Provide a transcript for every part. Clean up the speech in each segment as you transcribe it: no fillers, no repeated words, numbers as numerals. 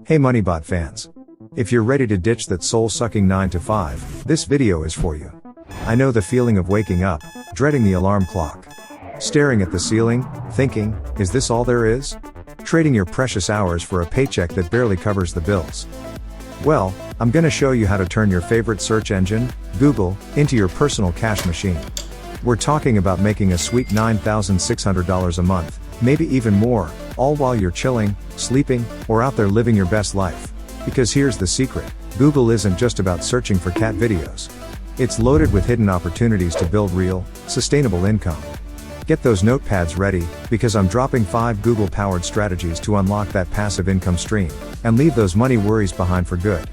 Hey MoneyBot fans. If you're ready to ditch that soul-sucking 9 to 5, this video is for you. I know the feeling of waking up, dreading the alarm clock. Staring at the ceiling, thinking, is this all there is? Trading your precious hours for a paycheck that barely covers the bills. Well, I'm gonna show you how to turn your favorite search engine, Google, into your personal cash machine. We're talking about making a sweet $9,600 a month, maybe even more, all while you're chilling, sleeping, or out there living your best life. Because here's the secret, Google isn't just about searching for cat videos. It's loaded with hidden opportunities to build real, sustainable income. Get those notepads ready, because I'm dropping 5 Google-powered strategies to unlock that passive income stream, and leave those money worries behind for good.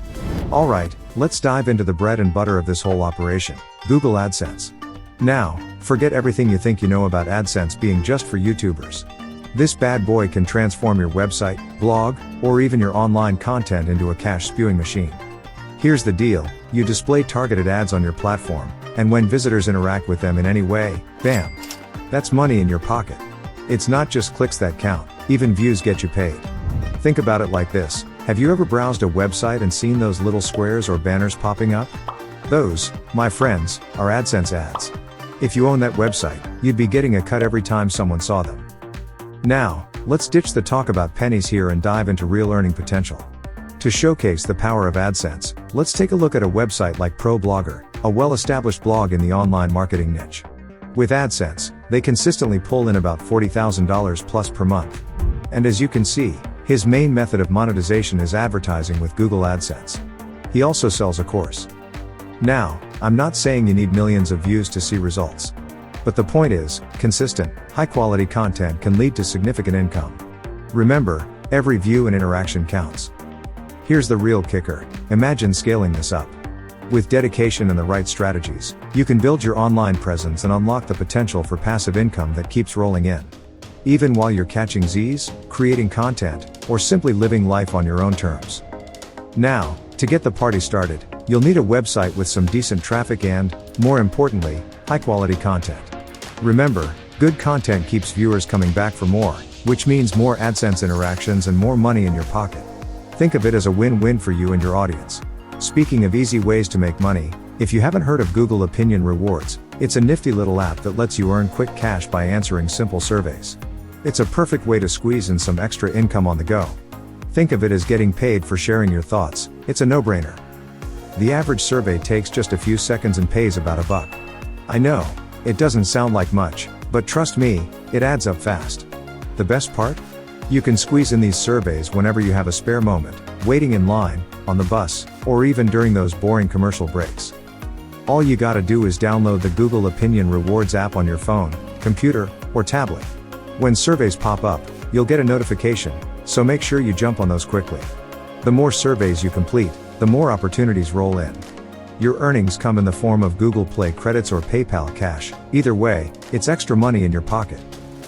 Alright, let's dive into the bread and butter of this whole operation, Google AdSense. Now, forget everything you think you know about AdSense being just for YouTubers. This bad boy can transform your website, blog, or even your online content into a cash-spewing machine. Here's the deal, you display targeted ads on your platform, and when visitors interact with them in any way, bam! That's money in your pocket. It's not just clicks that count, even views get you paid. Think about it like this, have you ever browsed a website and seen those little squares or banners popping up? Those, my friends, are AdSense ads. If you own that website, you'd be getting a cut every time someone saw them. Now, let's ditch the talk about pennies here and dive into real earning potential. To showcase the power of AdSense, let's take a look at a website like ProBlogger, a well-established blog in the online marketing niche. With AdSense, they consistently pull in about $40,000 plus per month. And as you can see, his main method of monetization is advertising with Google AdSense. He also sells a course. Now, I'm not saying you need millions of views to see results. But the point is, consistent, high-quality content can lead to significant income. Remember, every view and interaction counts. Here's the real kicker, imagine scaling this up. With dedication and the right strategies, you can build your online presence and unlock the potential for passive income that keeps rolling in. Even while you're catching Z's, creating content, or simply living life on your own terms. Now, to get the party started, you'll need a website with some decent traffic and, more importantly, high-quality content. Remember, good content keeps viewers coming back for more, which means more AdSense interactions and more money in your pocket. Think of it as a win-win for you and your audience. Speaking of easy ways to make money, if you haven't heard of Google Opinion Rewards, it's a nifty little app that lets you earn quick cash by answering simple surveys. It's a perfect way to squeeze in some extra income on the go. Think of it as getting paid for sharing your thoughts, it's a no-brainer. The average survey takes just a few seconds and pays about $1. I know, it doesn't sound like much, but trust me, it adds up fast. The best part? You can squeeze in these surveys whenever you have a spare moment, waiting in line, on the bus, or even during those boring commercial breaks. All you gotta do is download the Google Opinion Rewards app on your phone, computer, or tablet. When surveys pop up, you'll get a notification, so make sure you jump on those quickly. The more surveys you complete, the more opportunities roll in. Your earnings come in the form of Google Play credits or PayPal cash, either way, it's extra money in your pocket.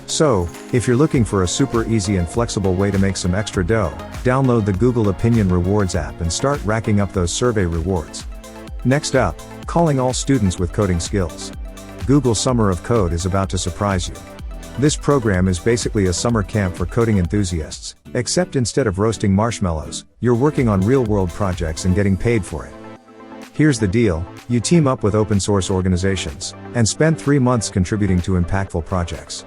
So, if you're looking for a super easy and flexible way to make some extra dough, download the Google Opinion Rewards app and start racking up those survey rewards. Next up, calling all students with coding skills. Google Summer of Code is about to surprise you. This program is basically a summer camp for coding enthusiasts, except instead of roasting marshmallows, you're working on real-world projects and getting paid for it. Here's the deal, you team up with open-source organizations, and spend 3 months contributing to impactful projects.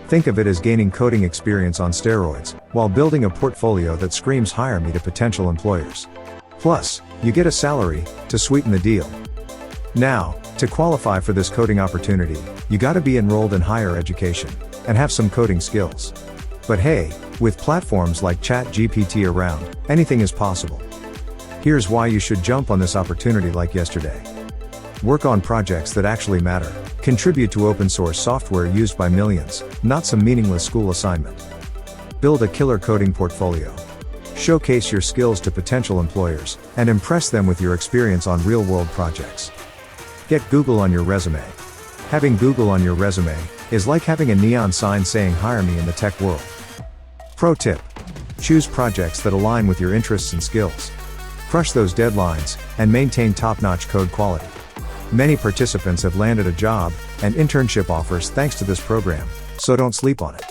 Think of it as gaining coding experience on steroids, while building a portfolio that screams hire me to potential employers. Plus, you get a salary, to sweeten the deal. Now, to qualify for this coding opportunity, you gotta be enrolled in higher education, and have some coding skills. But hey, with platforms like ChatGPT around, anything is possible. Here's why you should jump on this opportunity like yesterday. Work on projects that actually matter. Contribute to open source software used by millions, not some meaningless school assignment. Build a killer coding portfolio. Showcase your skills to potential employers, and impress them with your experience on real-world projects. Get Google on your resume. Having Google on your resume is like having a neon sign saying hire me in the tech world. Pro tip: choose projects that align with your interests and skills. Crush those deadlines, and maintain top-notch code quality. Many participants have landed a job and internship offers thanks to this program, so don't sleep on it.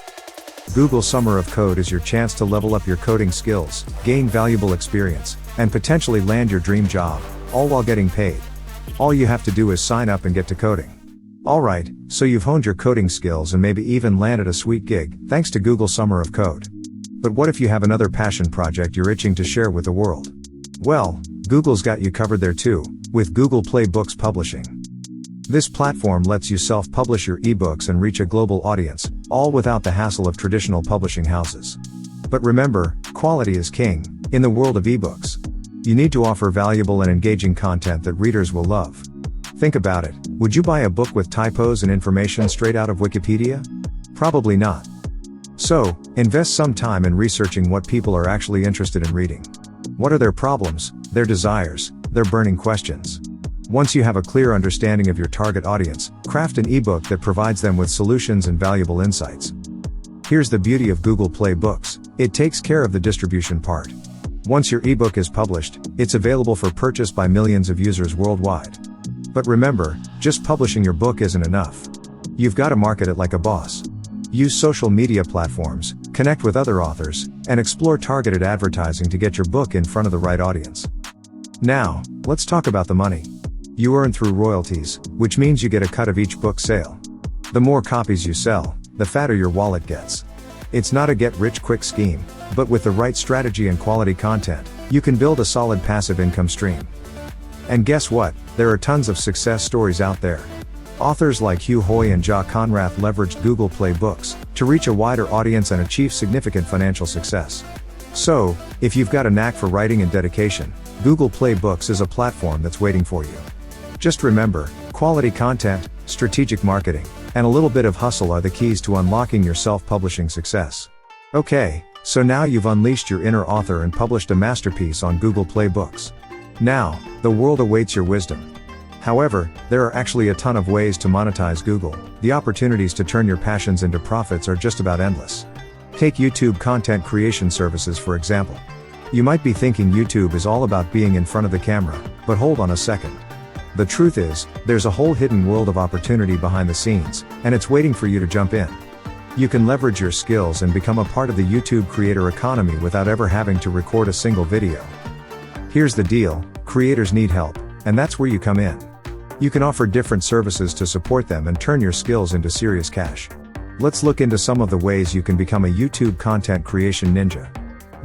Google Summer of Code is your chance to level up your coding skills, gain valuable experience, and potentially land your dream job, all while getting paid. All you have to do is sign up and get to coding. Alright, so you've honed your coding skills and maybe even landed a sweet gig, thanks to Google Summer of Code. But what if you have another passion project you're itching to share with the world? Well, Google's got you covered there too, with Google Play Books Publishing. This platform lets you self-publish your ebooks and reach a global audience, all without the hassle of traditional publishing houses. But remember, quality is king, in the world of ebooks. You need to offer valuable and engaging content that readers will love. Think about it, would you buy a book with typos and information straight out of Wikipedia? Probably not. So, invest some time in researching what people are actually interested in reading. What are their problems, their desires, their burning questions? Once you have a clear understanding of your target audience, craft an ebook that provides them with solutions and valuable insights. Here's the beauty of Google Play Books, it takes care of the distribution part. Once your ebook is published, it's available for purchase by millions of users worldwide. But remember, just publishing your book isn't enough. You've got to market it like a boss. Use social media platforms, connect with other authors, and explore targeted advertising to get your book in front of the right audience. Now, let's talk about the money. You earn through royalties, which means you get a cut of each book sale. The more copies you sell, the fatter your wallet gets. It's not a get-rich-quick scheme, but with the right strategy and quality content, you can build a solid passive income stream. And guess what? There are tons of success stories out there. Authors like Hugh Hoy and Ja Conrath leveraged Google Play Books to reach a wider audience and achieve significant financial success. So, if you've got a knack for writing and dedication, Google Play Books is a platform that's waiting for you. Just remember, quality content, strategic marketing, and a little bit of hustle are the keys to unlocking your self-publishing success. Okay, so now you've unleashed your inner author and published a masterpiece on Google Play Books. Now, the world awaits your wisdom. However, there are actually a ton of ways to monetize Google. The opportunities to turn your passions into profits are just about endless. Take YouTube content creation services for example. You might be thinking YouTube is all about being in front of the camera, but hold on a second. The truth is, there's a whole hidden world of opportunity behind the scenes, and it's waiting for you to jump in. You can leverage your skills and become a part of the YouTube creator economy without ever having to record a single video. Here's the deal, creators need help, and that's where you come in. You can offer different services to support them and turn your skills into serious cash. Let's look into some of the ways you can become a YouTube content creation ninja.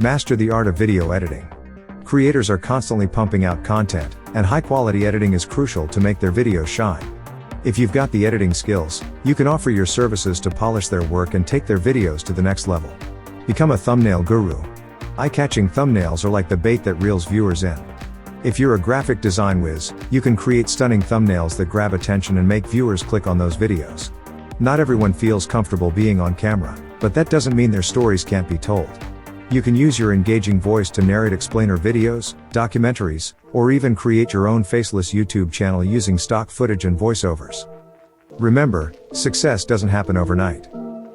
Master the art of video editing. Creators are constantly pumping out content, and high-quality editing is crucial to make their videos shine. If you've got the editing skills, you can offer your services to polish their work and take their videos to the next level. Become a thumbnail guru. Eye-catching thumbnails are like the bait that reels viewers in. If you're a graphic design whiz, you can create stunning thumbnails that grab attention and make viewers click on those videos. Not everyone feels comfortable being on camera, but that doesn't mean their stories can't be told. You can use your engaging voice to narrate explainer videos, documentaries, or even create your own faceless YouTube channel using stock footage and voiceovers. Remember, success doesn't happen overnight.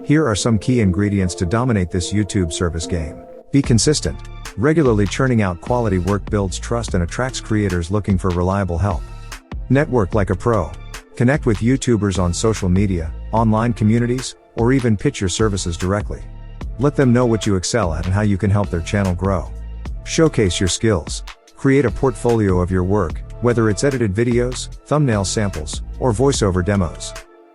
Here are some key ingredients to dominate this YouTube service game. Be consistent. Regularly churning out quality work builds trust and attracts creators looking for reliable help. Network like a pro. Connect with YouTubers on social media, online communities, or even pitch your services directly. Let them know what you excel at and how you can help their channel grow. Showcase your skills. Create a portfolio of your work, whether it's edited videos, thumbnail samples, or voiceover demos.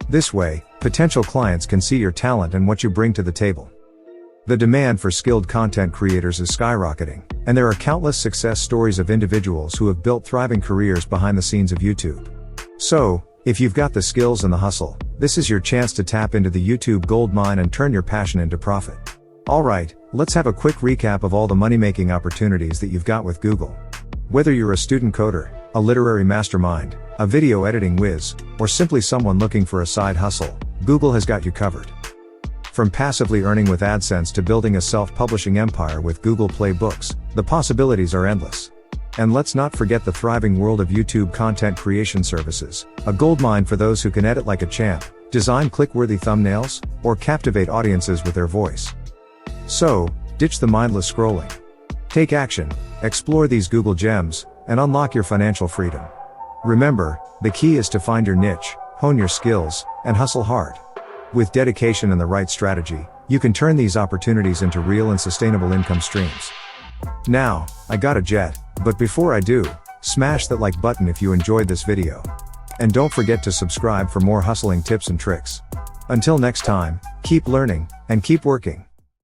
This way, potential clients can see your talent and what you bring to the table. The demand for skilled content creators is skyrocketing, and there are countless success stories of individuals who have built thriving careers behind the scenes of YouTube. So, if you've got the skills and the hustle, this is your chance to tap into the YouTube goldmine and turn your passion into profit. Alright, let's have a quick recap of all the money-making opportunities that you've got with Google. Whether you're a student coder, a literary mastermind, a video editing whiz, or simply someone looking for a side hustle, Google has got you covered. From passively earning with AdSense to building a self-publishing empire with Google Play Books, the possibilities are endless. And let's not forget the thriving world of YouTube content creation services, a goldmine for those who can edit like a champ, design click-worthy thumbnails, or captivate audiences with their voice. So, ditch the mindless scrolling. Take action, explore these Google gems, and unlock your financial freedom. Remember, the key is to find your niche, hone your skills, and hustle hard. With dedication and the right strategy, You can turn these opportunities into real and sustainable income streams. Now, I got a jet, but before I do, smash that like button if you enjoyed this video. And don't forget to subscribe for more hustling tips and tricks. Until next time, keep learning, and keep working.